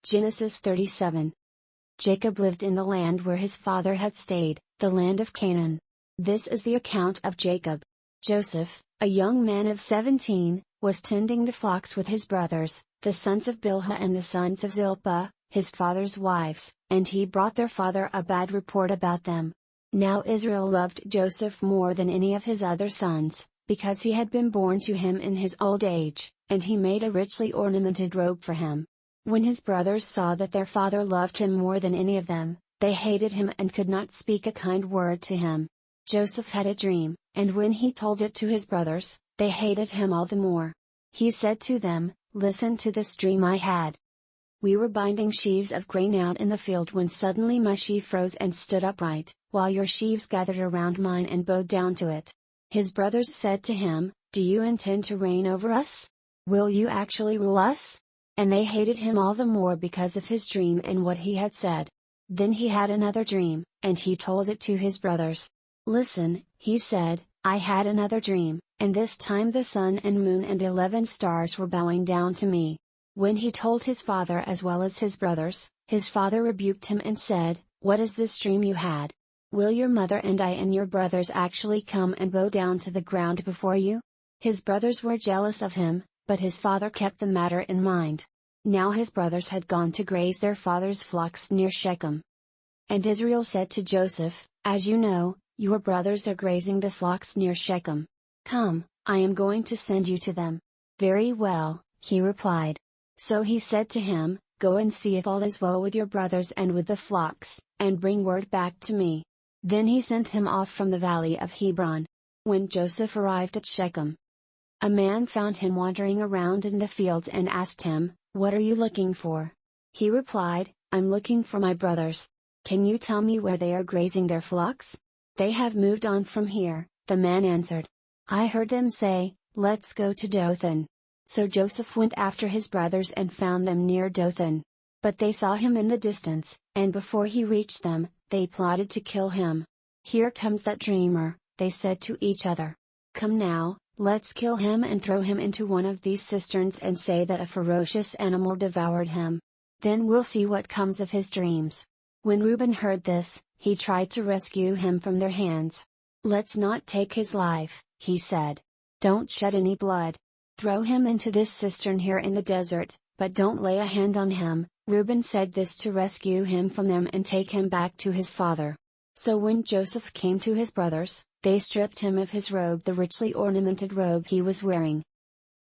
Genesis 37. Jacob lived in the land where his father had stayed, the land of Canaan. This is the account of Jacob. Joseph, a young man of 17, was tending the flocks with his brothers, the sons of Bilhah and the sons of Zilpah, his father's wives, and he brought their father a bad report about them. Now Israel loved Joseph more than any of his other sons, because he had been born to him in his old age, and he made a richly ornamented robe for him. When his brothers saw that their father loved him more than any of them, they hated him and could not speak a kind word to him. Joseph had a dream, and when he told it to his brothers, they hated him all the more. He said to them, "Listen to this dream I had. We were binding sheaves of grain out in the field when suddenly my sheaf rose and stood upright, while your sheaves gathered around mine and bowed down to it." His brothers said to him, "Do you intend to reign over us? Will you actually rule us?" And they hated him all the more because of his dream and what he had said. Then he had another dream, and he told it to his brothers. "Listen," he said, "I had another dream, and this time the sun and moon and 11 stars were bowing down to me." When he told his father as well as his brothers, his father rebuked him and said, "What is this dream you had? Will your mother and I and your brothers actually come and bow down to the ground before you?" His brothers were jealous of him, but his father kept the matter in mind. Now his brothers had gone to graze their father's flocks near Shechem. And Israel said to Joseph, "As you know, your brothers are grazing the flocks near Shechem. Come, I am going to send you to them." "Very well," he replied. So he said to him, "Go and see if all is well with your brothers and with the flocks, and bring word back to me." Then he sent him off from the valley of Hebron. When Joseph arrived at Shechem, a man found him wandering around in the fields and asked him, "What are you looking for?" He replied, "I'm looking for my brothers. Can you tell me where they are grazing their flocks?" "They have moved on from here," the man answered. "I heard them say, 'Let's go to Dothan.'" So Joseph went after his brothers and found them near Dothan. But they saw him in the distance, and before he reached them, they plotted to kill him. "Here comes that dreamer," they said to each other. "Come now, let's kill him and throw him into one of these cisterns and say that a ferocious animal devoured him. Then we'll see what comes of his dreams." When Reuben heard this, he tried to rescue him from their hands. "Let's not take his life," he said. "Don't shed any blood. Throw him into this cistern here in the desert, but don't lay a hand on him." Reuben said this to rescue him from them and take him back to his father. So when Joseph came to his brothers, they stripped him of his robe, the richly ornamented robe he was wearing.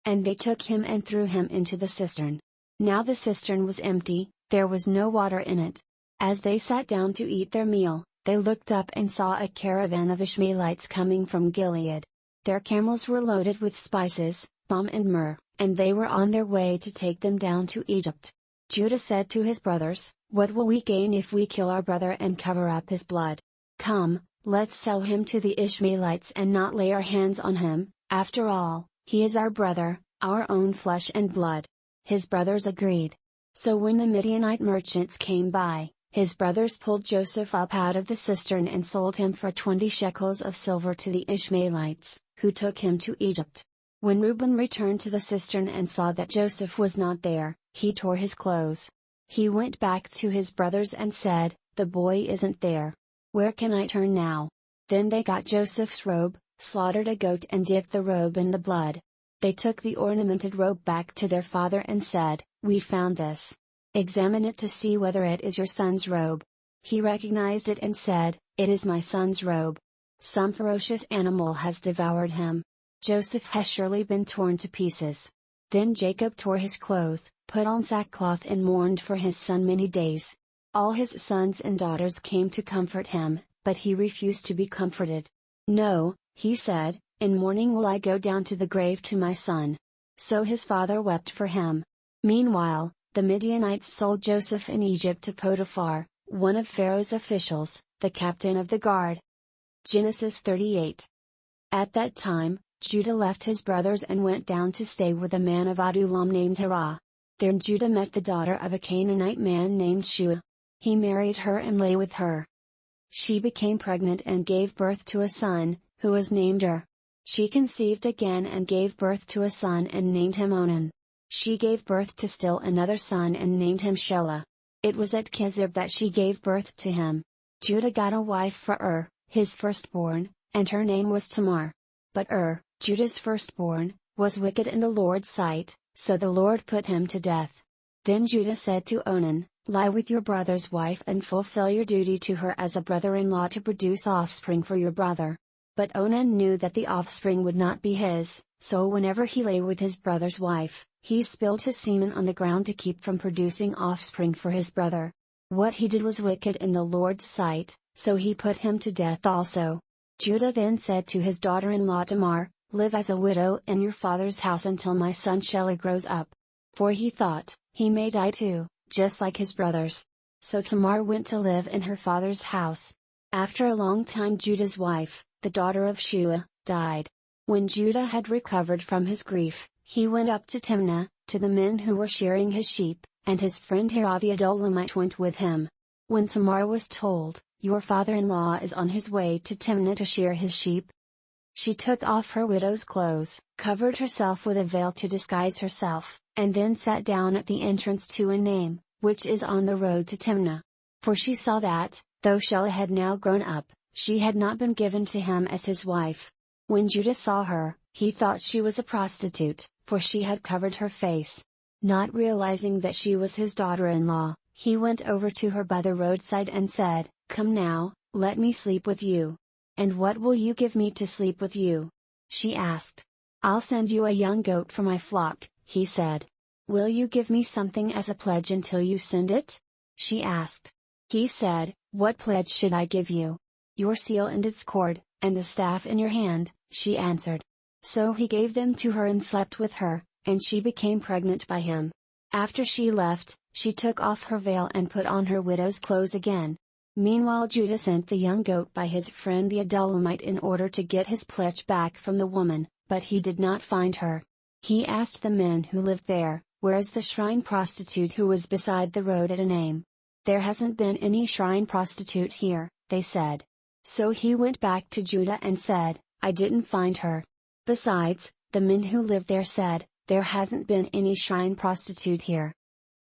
And they took him and threw him into the cistern. Now the cistern was empty, there was no water in it. As they sat down to eat their meal, they looked up and saw a caravan of Ishmaelites coming from Gilead. Their camels were loaded with spices, balm and myrrh, and they were on their way to take them down to Egypt. Judah said to his brothers, "What will we gain if we kill our brother and cover up his blood? Come, let's sell him to the Ishmaelites and not lay our hands on him. After all, he is our brother, our own flesh and blood." His brothers agreed. So when the Midianite merchants came by, his brothers pulled Joseph up out of the cistern and sold him for 20 shekels of silver to the Ishmaelites, who took him to Egypt. When Reuben returned to the cistern and saw that Joseph was not there, he tore his clothes. He went back to his brothers and said, "The boy isn't there. Where can I turn now?" Then they got Joseph's robe, slaughtered a goat and dipped the robe in the blood. They took the ornamented robe back to their father and said, "We found this. Examine it to see whether it is your son's robe." He recognized it and said, "It is my son's robe. Some ferocious animal has devoured him. Joseph has surely been torn to pieces." Then Jacob tore his clothes, put on sackcloth and mourned for his son many days. All his sons and daughters came to comfort him, but he refused to be comforted. "No," he said, "in mourning will I go down to the grave to my son." So his father wept for him. Meanwhile, the Midianites sold Joseph in Egypt to Potiphar, one of Pharaoh's officials, the captain of the guard. Genesis 38. At that time, Judah left his brothers and went down to stay with a man of Adullam named Hirah. There Judah met the daughter of a Canaanite man named Shua. He married her and lay with her. She became pregnant and gave birth to a son, who was named Er. She conceived again and gave birth to a son and named him Onan. She gave birth to still another son and named him Shelah. It was at Kizib that she gave birth to him. Judah got a wife for his firstborn, and her name was Tamar. But Judah's firstborn, was wicked in the Lord's sight, so the Lord put him to death. Then Judah said to Onan, "Lie with your brother's wife and fulfill your duty to her as a brother-in-law to produce offspring for your brother." But Onan knew that the offspring would not be his, so whenever he lay with his brother's wife, he spilled his semen on the ground to keep from producing offspring for his brother. What he did was wicked in the Lord's sight, so he put him to death also. Judah then said to his daughter-in-law Tamar, "Live as a widow in your father's house until my son Shelah grows up." For he thought, he may die too, just like his brothers. So Tamar went to live in her father's house. After a long time Judah's wife, the daughter of Shua, died. When Judah had recovered from his grief, he went up to Timnah, to the men who were shearing his sheep, and his friend Hiram the Adullamite went with him. When Tamar was told, "Your father-in-law is on his way to Timnah to shear his sheep," she took off her widow's clothes, covered herself with a veil to disguise herself, and then sat down at the entrance to Enaim, which is on the road to Timnah. For she saw that, though Shelah had now grown up, she had not been given to him as his wife. When Judah saw her, he thought she was a prostitute, for she had covered her face. Not realizing that she was his daughter-in-law, he went over to her by the roadside and said, "Come now, let me sleep with you." "And what will you give me to sleep with you?" she asked. "I'll send you a young goat for my flock," he said. "Will you give me something as a pledge until you send it?" she asked. He said, "What pledge should I give you?" "Your seal and its cord, and the staff in your hand," she answered. So he gave them to her and slept with her, and she became pregnant by him. After she left, she took off her veil and put on her widow's clothes again. Meanwhile Judah sent the young goat by his friend the Adullamite in order to get his pledge back from the woman, but he did not find her. He asked the men who lived there, "Where is the shrine prostitute who was beside the road at Enaim?" "There hasn't been any shrine prostitute here," they said. So he went back to Judah and said, "I didn't find her." Besides, the men who lived there said, "There hasn't been any shrine prostitute here."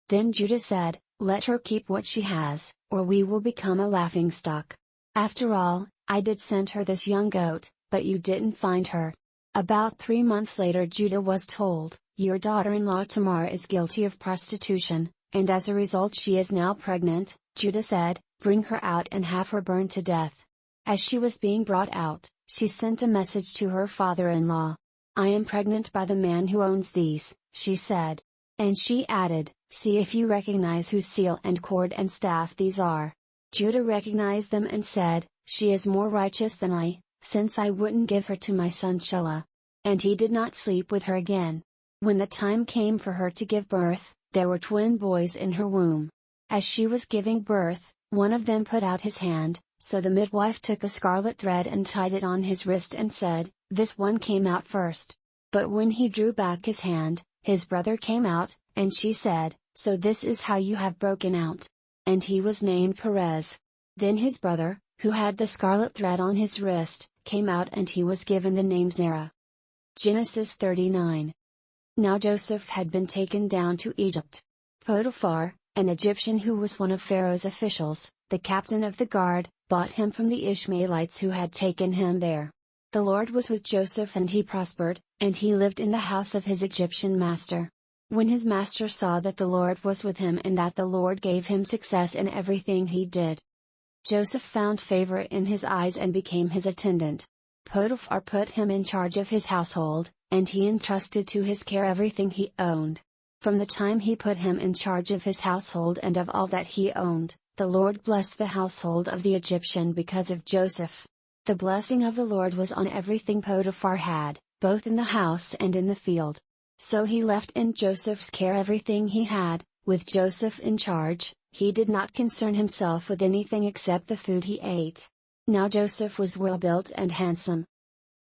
Then Judah said, "Let her keep what she has, or we will become a laughingstock. After all, I did send her this young goat, but you didn't find her." About 3 months later Judah was told, "Your daughter-in-law Tamar is guilty of prostitution, and as a result she is now pregnant." Judah said, "Bring her out and have her burned to death." As she was being brought out, she sent a message to her father-in-law. "I am pregnant by the man who owns these," she said. And she added, "See if you recognize whose seal and cord and staff these are." Judah recognized them and said, "She is more righteous than I, since I wouldn't give her to my son Shelah." And he did not sleep with her again. When the time came for her to give birth, there were twin boys in her womb. As she was giving birth, one of them put out his hand, so the midwife took a scarlet thread and tied it on his wrist and said, "This one came out first." But when he drew back his hand, his brother came out, and she said, "So this is how you have broken out." And he was named Perez. Then his brother, who had the scarlet thread on his wrist, came out and he was given the name Zerah. Genesis 39. Now Joseph had been taken down to Egypt. Potiphar, an Egyptian who was one of Pharaoh's officials, the captain of the guard, bought him from the Ishmaelites who had taken him there. The Lord was with Joseph and he prospered, and he lived in the house of his Egyptian master. When his master saw that the Lord was with him and that the Lord gave him success in everything he did, Joseph found favor in his eyes and became his attendant. Potiphar put him in charge of his household, and he entrusted to his care everything he owned. From the time he put him in charge of his household and of all that he owned, the Lord blessed the household of the Egyptian because of Joseph. The blessing of the Lord was on everything Potiphar had, both in the house and in the field. So he left in Joseph's care everything he had. With Joseph in charge, he did not concern himself with anything except the food he ate. Now Joseph was well built and handsome.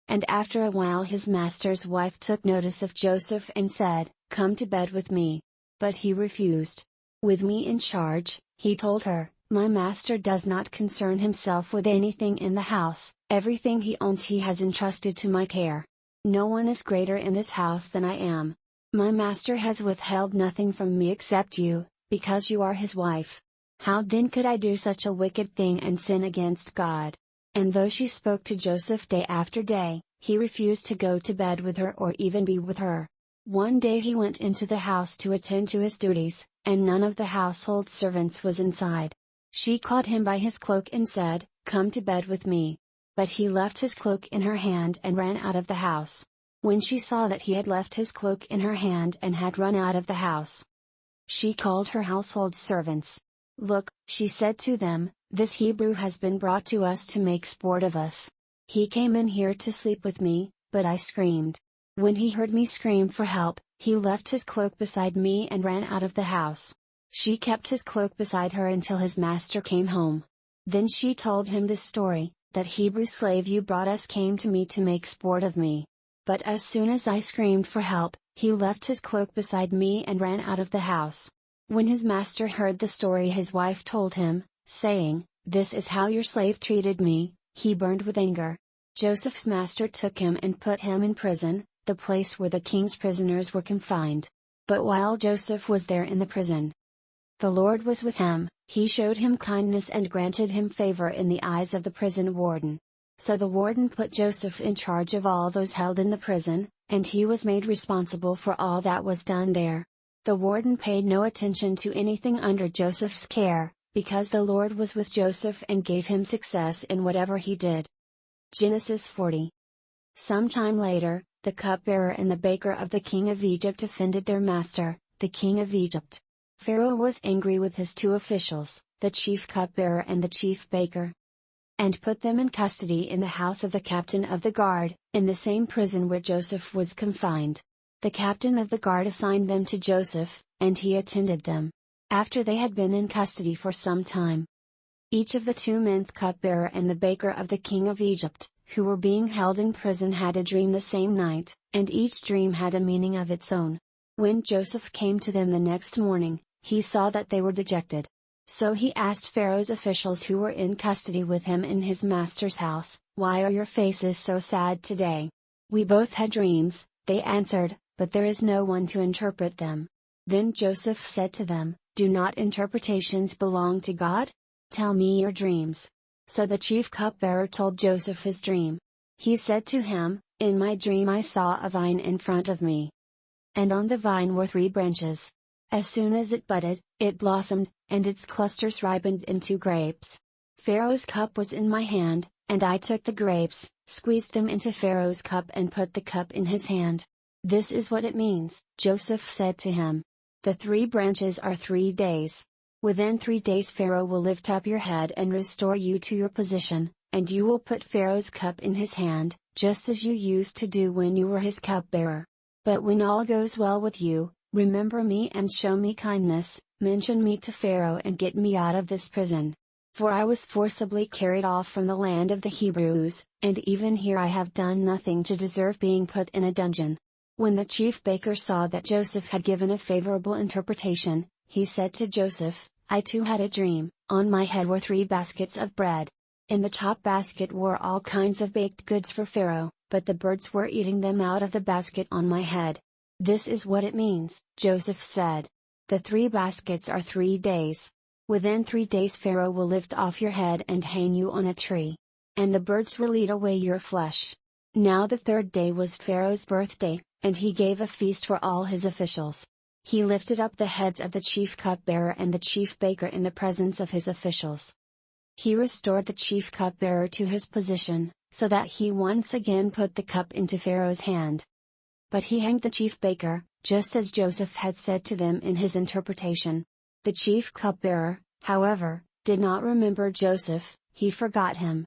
And after a while his master's wife took notice of Joseph and said, "Come to bed with me." But he refused. "With me in charge," he told her, "my master does not concern himself with anything in the house, everything he owns he has entrusted to my care. No one is greater in this house than I am." My master has withheld nothing from me except you, because you are his wife. How then could I do such a wicked thing and sin against God?" And though she spoke to Joseph day after day, he refused to go to bed with her or even be with her. One day he went into the house to attend to his duties, and none of the household servants was inside. She caught him by his cloak and said, "Come to bed with me." But he left his cloak in her hand and ran out of the house. When she saw that he had left his cloak in her hand and had run out of the house, she called her household servants. "Look," she said to them, "this Hebrew has been brought to us to make sport of us. He came in here to sleep with me, but I screamed. When he heard me scream for help, he left his cloak beside me and ran out of the house." She kept his cloak beside her until his master came home. Then she told him this story: "That Hebrew slave you brought us came to me to make sport of me. But as soon as I screamed for help, he left his cloak beside me and ran out of the house." When his master heard the story his wife told him, saying, "This is how your slave treated me," he burned with anger. Joseph's master took him and put him in prison, the place where the king's prisoners were confined. But while Joseph was there in the prison, the Lord was with him. He showed him kindness and granted him favor in the eyes of the prison warden. So the warden put Joseph in charge of all those held in the prison, and he was made responsible for all that was done there. The warden paid no attention to anything under Joseph's care, because the Lord was with Joseph and gave him success in whatever he did. Genesis 40. Some time later, the cupbearer and the baker of the king of Egypt offended their master, the king of Egypt. Pharaoh was angry with his two officials, the chief cupbearer and the chief baker, and put them in custody in the house of the captain of the guard, in the same prison where Joseph was confined. The captain of the guard assigned them to Joseph, and he attended them. After they had been in custody for some time, each of the two men, the cupbearer and the baker of the king of Egypt, who were being held in prison, had a dream the same night, and each dream had a meaning of its own. When Joseph came to them the next morning, he saw that they were dejected. So he asked Pharaoh's officials who were in custody with him in his master's house, "Why are your faces so sad today?" "We both had dreams," they answered, "but there is no one to interpret them." Then Joseph said to them, "Do not interpretations belong to God? Tell me your dreams." So the chief cupbearer told Joseph his dream. He said to him, "In my dream I saw a vine in front of me, and on the vine were 3 branches. As soon as it budded, it blossomed, and its clusters ripened into grapes. Pharaoh's cup was in my hand, and I took the grapes, squeezed them into Pharaoh's cup and put the cup in his hand." "This is what it means," Joseph said to him. "The 3 branches are 3 days. Within 3 days Pharaoh will lift up your head and restore you to your position, and you will put Pharaoh's cup in his hand, just as you used to do when you were his cupbearer. But when all goes well with you, remember me and show me kindness, mention me to Pharaoh and get me out of this prison. For I was forcibly carried off from the land of the Hebrews, and even here I have done nothing to deserve being put in a dungeon." When the chief baker saw that Joseph had given a favorable interpretation, he said to Joseph, "I too had a dream. On my head were 3 baskets of bread. In the top basket were all kinds of baked goods for Pharaoh, but the birds were eating them out of the basket on my head." "This is what it means," Joseph said. "The 3 baskets are 3 days. Within 3 days Pharaoh will lift off your head and hang you on a tree. And the birds will eat away your flesh." Now the 3rd day was Pharaoh's birthday, and he gave a feast for all his officials. He lifted up the heads of the chief cupbearer and the chief baker in the presence of his officials. He restored the chief cupbearer to his position, so that he once again put the cup into Pharaoh's hand. But he hanged the chief baker, just as Joseph had said to them in his interpretation. The chief cupbearer, however, did not remember Joseph, he forgot him.